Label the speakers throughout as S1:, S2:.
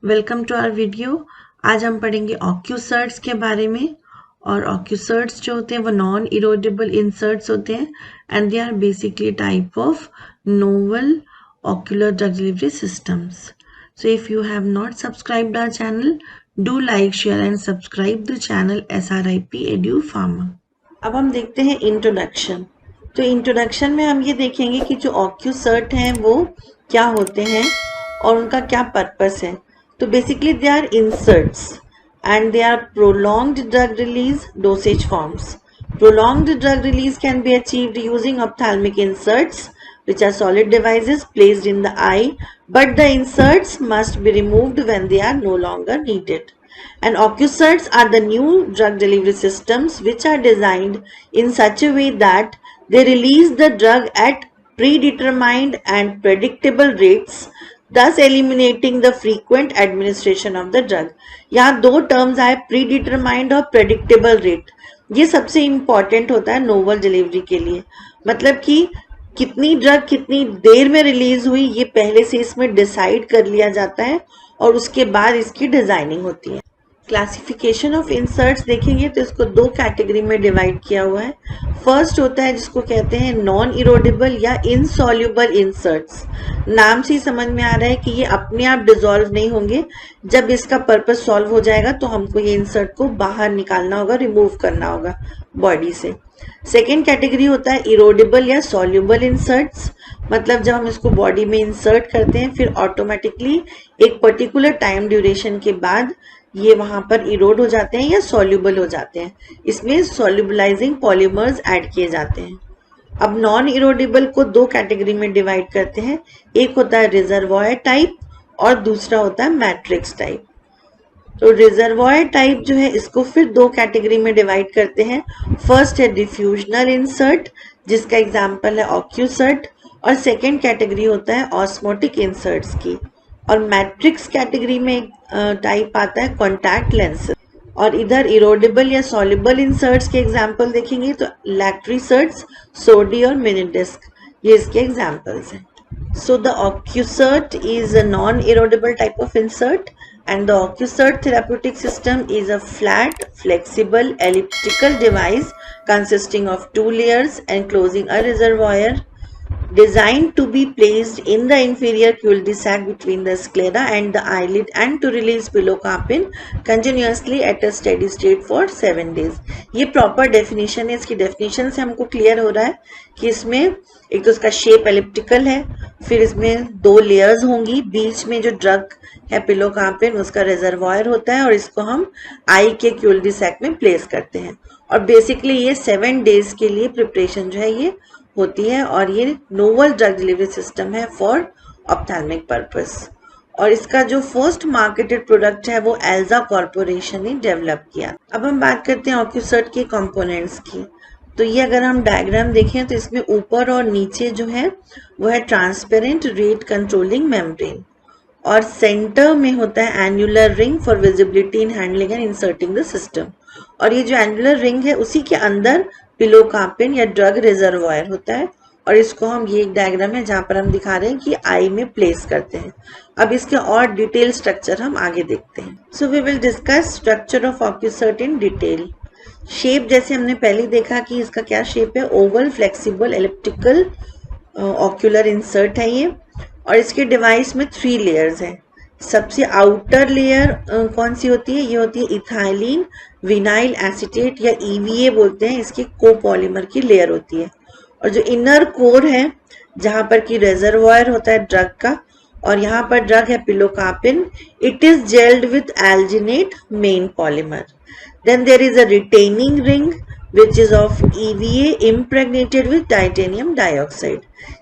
S1: Welcome to our video. आज हम पढ़ेंगे ऑक्यूसर्ट्स के बारे में। और ऑक्यूसर्ट्स जो होते हैं वो नॉन इरोडेबल इंसर्ट्स होते हैं and they are basically type of novel ocular drug delivery systems. So if you have not subscribed our channel, do like, share and subscribe the channel SRIP Edu Pharma. अब हम देखते हैं introduction. तो introduction में हम ये देखेंगे कि जो ऑक्यूसर्ट हैं वो क्या होते हैं और उनका क्या पर्पस है। तो basically they are inserts and they are prolonged drug release dosage forms. Prolonged drug release can be achieved using ophthalmic inserts, which are solid devices placed in the eye, but the inserts must be removed when they are no longer needed. And OcuSerts are the new drug delivery systems which are designed in such a way that they release the drug at predetermined and predictable rates, thus eliminating the frequent administration of the drug. यहाँ दो terms आए, pre determined और predictable rate. ये सबसे important होता है novel delivery के लिए। मतलब कि कितनी ड्रग कितनी देर में रिलीज हुई ये पहले से इसमें डिसाइड कर लिया जाता है और उसके बाद इसकी डिजाइनिंग होती है। क्लासिफिकेशन ऑफ इंसर्ट्स देखेंगे तो इसको दो कैटेगरी में डिवाइड किया हुआ है। फर्स्ट होता है जिसको कहते हैं नॉन इरोडेबल या इनसॉल्युबल इंसर्ट्स। नाम से ही समझ में आ रहा है कि ये अपने आप डिसॉल्व नहीं होंगे। जब इसका पर्पस सॉल्व हो जाएगा तो हमको ये इंसर्ट को बाहर निकालना होगा, रिमूव करना होगा बॉडी से। सेकेंड कैटेगरी होता है इरोडेबल या सॉल्युबल इंसर्ट्स। मतलब जब हम इसको बॉडी में इंसर्ट करते हैं फिर ऑटोमेटिकली एक पर्टिकुलर टाइम ड्यूरेशन के बाद ये वहां पर इरोड हो जाते हैं या सॉल्युबल हो जाते हैं। इसमें सॉल्युबलाइजिंग पॉलीमर्स ऐड किए जाते हैं। अब नॉन इरोडेबल को दो कैटेगरी में डिवाइड करते हैं। एक होता है रिजर्वॉयर टाइप और दूसरा होता है मैट्रिक्स टाइप। तो रिजर्वॉयर टाइप जो है इसको फिर दो कैटेगरी में डिवाइड करते हैं। फर्स्ट है डिफ्यूजनल इंसर्ट जिसका एग्जांपल है ऑक्यूसर्ट, और सेकेंड कैटेगरी होता है ऑस्मोटिक इंसर्ट्स की। और मैट्रिक्स कैटेगरी में टाइप आता है कॉन्टैक्ट लेंस। और इधर इरोडेबल या सॉल्युबल इंसर्ट्स के एग्जांपल देखेंगे तो लैक्ट्रीसर्ट्स, सोडी और मिनीडिस्क, ये इसके एग्जांपल्स हैं। So the OcuSert is a non-erodable type of insert, and the OcuSert therapeutic system is a flat, flexible, elliptical device consisting of two layers enclosing a reservoir, designed to be placed in the inferior cul-de-sac between the sclera and the eyelid and to release pilocarpine continuously at a steady state for 7 days. ये proper definition है। इसकी definition से हमको clear हो रहा है कि इसमें एक तो इसका शेप एलिप्टिकल है, फिर इसमें दो लेयर्स होंगी, बीच में जो ड्रग है पिलोकार्पिन उसका रिजर्वायर होता है और इसको हम आई के क्यूल-डी-सैक में प्लेस करते हैं। और बेसिकली ये 7 डेज के लिए प्रिपरेशन जो है ये होती है और ये नोवल ड्रग डिलीवरी सिस्टम है फॉर ऑप्थेल्मिक पर्पस। और इसका जो फर्स्ट मार्केटेड प्रोडक्ट है वो एल्जा कॉर्पोरेशन ने डेवलप किया। अब हम बात करते हैं ऑक्यूसर्ट के कंपोनेंट्स की। तो ये अगर हम डायग्राम देखें तो इसमें ऊपर और नीचे जो है वो है ट्रांसपेरेंट रेट कंट्रोलिंग मेम्ब्रेन, और सेंटर में होता है annular ring for visibility in handling and inserting the system. और ये जो एन्युलर रिंग है उसी के अंदर पिलोकार्पिन या ड्रग रिजर्वायर होता है, और इसको हम, ये एक डायग्राम है जहां पर हम दिखा रहे हैं कि आई में प्लेस करते हैं। अब इसके और डिटेल स्ट्रक्चर हम आगे देखते हैं। So we will discuss structure of ocusert in detail. Shape जैसे हमने पहले देखा कि इसका क्या शेप है, oval flexible elliptical ocular insert है ये, और इसके डिवाइस में 3 लेयर्स हैं। सबसे आउटर लेयर कौन सी होती है, ये होती है इथाइलिन विनाइल एसीटेट या EVA बोलते हैं, इसकी कोपॉलीमर की लेयर होती है। और जो इनर कोर है जहां पर की रिजर्वायर होता है ड्रग का, और यहाँ पर ड्रग है pilocarpine, it is gelled with alginate main polymer. Then there is a retaining ring which is of EVA impregnated with titanium dioxide.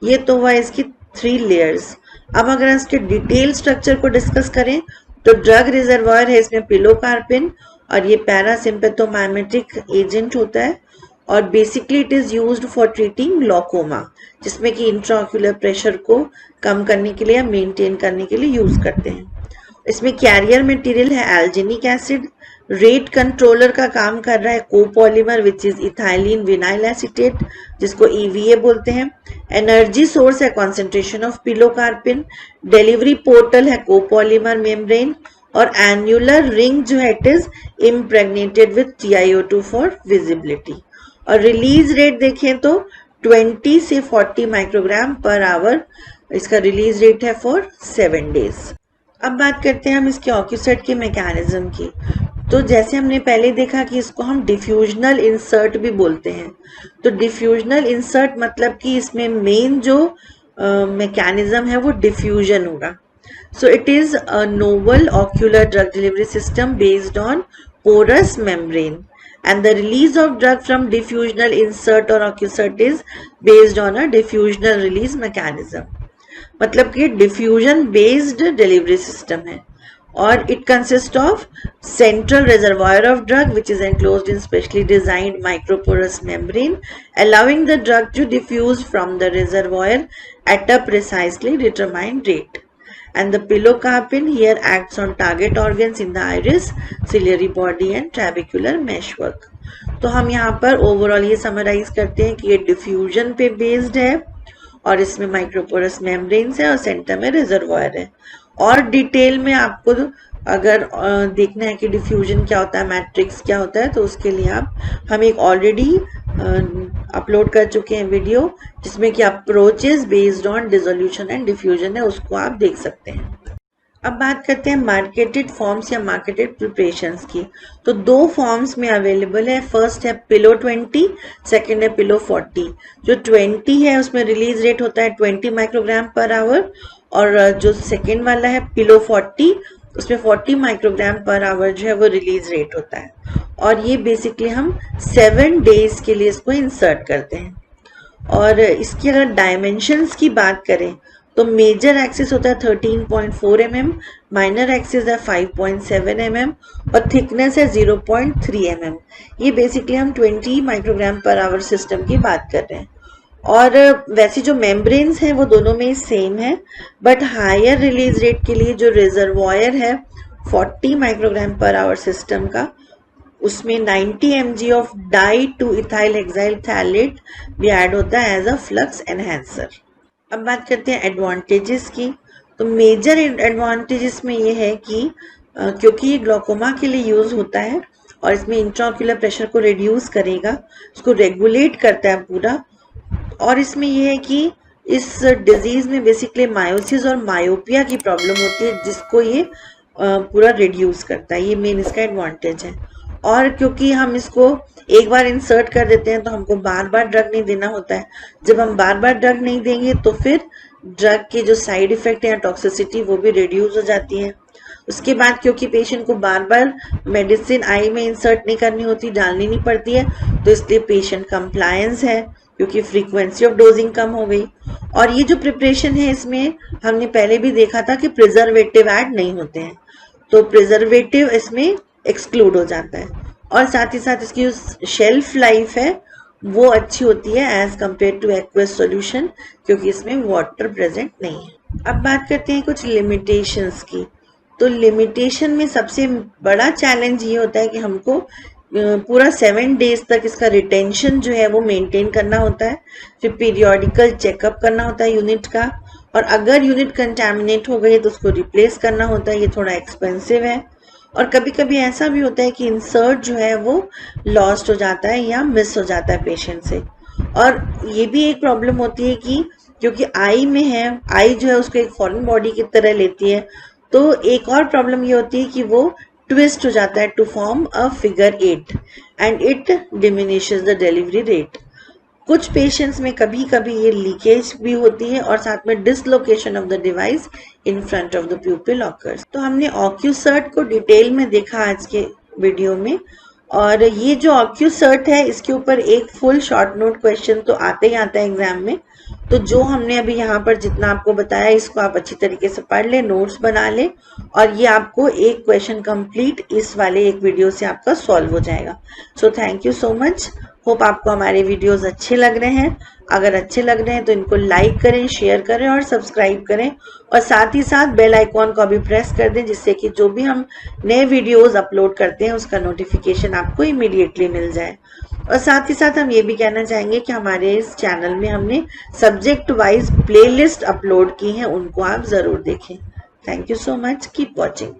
S1: ये तो हुआ इसकी 3 layers। अब अगर इसके डिटेल स्ट्रक्चर को डिस्कस करें तो ड्रग रिजर्वायर है इसमें पिलोकार्पिन, और ये पैरासिम्पेथोमाइमेटिक एजेंट होता है, और basically it is used for treating glaucoma, जिसमें कि इंट्राऑक्यूलर प्रेशर को कम करने के लिए या मेंटेन करने के लिए यूज करते हैं। इसमें कैरियर मटेरियल है एल्जिनिक एसिड, रेट कंट्रोलर का काम कर रहा है copolymer which is ethylene vinyl acetate, जिसको EVA बोलते हैं। एनर्जी सोर्स है concentration of pilocarpine. Delivery portal है कोपॉलीमर मेम्ब्रेन। और एन्युलर रिंग जो है it is impregnated with TiO2 for visibility. और रिलीज रेट देखें तो 20 से 40 माइक्रोग्राम पर आवर इसका रिलीज रेट है फॉर 7 डेज। अब बात करते हैं हम इसके ऑक्यूसेट के मैकेनिज्म की। तो जैसे हमने पहले देखा कि इसको हम डिफ्यूजनल इंसर्ट भी बोलते हैं। तो डिफ्यूजनल इंसर्ट मतलब कि इसमें मेन जो मैकेनिज्म है वो डिफ्यूजन होगा। So it is a novel ocular drug delivery system based on porous membrane, and the release of drug from diffusional insert or occlusert is based on a diffusional release mechanism. मतलब कि diffusion based delivery system है और it consists of central reservoir of drug which is enclosed in specially designed microporous membrane, allowing the drug to diffuse from the reservoir at a precisely determined rate. And the pilocarpine here acts on target organs in the iris, ciliary body and trabecular meshwork. तो हम यहाँ पर overall ये summarise करते हैं कि ये diffusion पे बेस्ड है और इसमें माइक्रोपोरस मेम्ब्रेन्स है और सेंटर में रिजर्वायर है। और डिटेल में आपको अगर देखना है कि डिफ्यूजन क्या होता है, मैट्रिक्स क्या होता है, तो उसके लिए हम एक ऑलरेडी अपलोड कर चुके हैं वीडियो जिसमें कि approaches based on dissolution and diffusion है, उसको आप देख सकते हैं। अब बात करते हैं मार्केटेड फॉर्म्स या मार्केटेड प्रिपरेशंस की। तो 2 फॉर्म्स में अवेलेबल है। फर्स्ट है पिलो 20, सेकेंड है पिलो 40। जो 20 है उसमें रिलीज रेट होता है 20 माइक्रोग्राम पर आवर और जो सेकेंड वाला है पिलो 40 उसमें 40 माइक्रोग्राम पर आवर जो है वो रिलीज रेट होता है। और ये बेसिकली हम 7 डेज के लिए इसको इंसर्ट करते हैं। और इसकी अगर डायमेंशंस की बात करें तो मेजर एक्सिस होता है 13.4 mm, माइनर एक्सिस है 5.7 mm और थिकनेस है 0.3 mm। ये बेसिकली हम 20 माइक्रोग्राम पर आवर सिस्टम की बात कर रहे हैं। और वैसे जो मेम्ब्रेन्स हैं वो दोनों में सेम है, बट हायर रिलीज रेट के लिए जो रिजर्वायर है 40 माइक्रोग्राम पर आवर सिस्टम का, उसमें 90 mg of di 2-ethyl hexyl phthalate भी ऐड होता है एज अ फ्लक्स एनहेंसर। अब बात करते हैं एडवांटेजेस की। तो मेजर एडवांटेजेस में ये है कि क्योंकि ये ग्लोकोमा के लिए यूज होता है और इसमें इंट्राऑक्यूलर प्रेशर को रिड्यूस करेगा, उसको रेगुलेट करता है पूरा। और इसमें यह है कि इस डिजीज में बेसिकली मायोसिस और मायोपिया की प्रॉब्लम होती है जिसको ये पूरा रिड्यूस करता है। ये मेन इसका एडवांटेज है। और क्योंकि हम इसको एक बार इंसर्ट कर देते हैं तो हमको बार बार ड्रग नहीं देना होता है। जब हम बार बार ड्रग नहीं देंगे तो फिर ड्रग के जो साइड इफेक्ट है टॉक्सिसिटी वो भी रिड्यूस हो जाती है। उसके बाद क्योंकि पेशेंट को बार बार मेडिसिन आई में इंसर्ट नहीं करनी होती, डालनी नहीं पड़ती है, तो इसलिए पेशेंट कंप्लायंस है क्योंकि फ्रीक्वेंसी ऑफ डोजिंग कम हो गई। और ये जो प्रिपरेशन है इसमें हमने पहले भी देखा था कि प्रिजर्वेटिव ऐड नहीं होते हैं, तो प्रिजर्वेटिव इसमें एक्सक्लूड हो जाता है। और साथ ही साथ इसकी जो शेल्फ लाइफ है वो अच्छी होती है as compare to aqueous solution, क्योंकि इसमें वाटर प्रेजेंट नहीं है। अब बात करते हैं कुछ लिमिटेशंस की। तो लिमिटेशन में सबसे बड़ा चैलेंज ये होता है कि हमको पूरा 7 डेज तक इसका रिटेंशन जो है वो मेंटेन करना होता है। फिर पीरियोडिकल चेकअप करना होता है यूनिट का, और अगर यूनिट कंटेमिनेट हो गई तो उसको रिप्लेस करना होता है। ये थोड़ा एक्सपेंसिव है। और कभी कभी ऐसा भी होता है कि इंसर्ट जो है वो लॉस्ट हो जाता है या मिस हो जाता है पेशेंट से। और ये भी एक प्रॉब्लम होती है कि क्योंकि आई में है, आई जो है उसको एक फॉरेन बॉडी की तरह लेती है, तो एक और प्रॉब्लम ये होती है कि वो ट्विस्ट हो जाता है to form a figure 8 and it diminishes the delivery rate. कुछ पेशेंट्स में कभी कभी ये लीकेज भी होती है और साथ में dislocation of the device in front of the प्यूपिल occurs. तो हमने ऑक्यूसर्ट को डिटेल में देखा आज के वीडियो में, और ये जो ऑक्यूसर्ट है इसके ऊपर एक फुल शॉर्ट नोट क्वेश्चन तो आते ही आता है एग्जाम में। तो जो हमने अभी यहाँ पर जितना आपको बताया इसको आप अच्छी तरीके से पढ़ ले, नोट्स बना ले, और ये आपको एक क्वेश्चन कंप्लीट इस वाले एक वीडियो से आपका सॉल्व हो जाएगा। So thank you so much hope आपको हमारे वीडियोस अच्छे लग रहे हैं। अगर अच्छे लग रहे हैं तो इनको लाइक करें, शेयर करें और सब्सक्राइब करें, और साथ ही साथ बेल आइकॉन को भी प्रेस कर दें, जिससे कि जो भी हम नए वीडियोस अपलोड करते हैं उसका नोटिफिकेशन आपको इमीडिएटली मिल जाए। और साथ ही साथ हम ये भी कहना चाहेंगे कि हमारे इस चैनल में हमने सब्जेक्ट वाइज प्लेलिस्ट अपलोड की हैं, उनको आप जरूर देखें। Thank you so much, keep watching.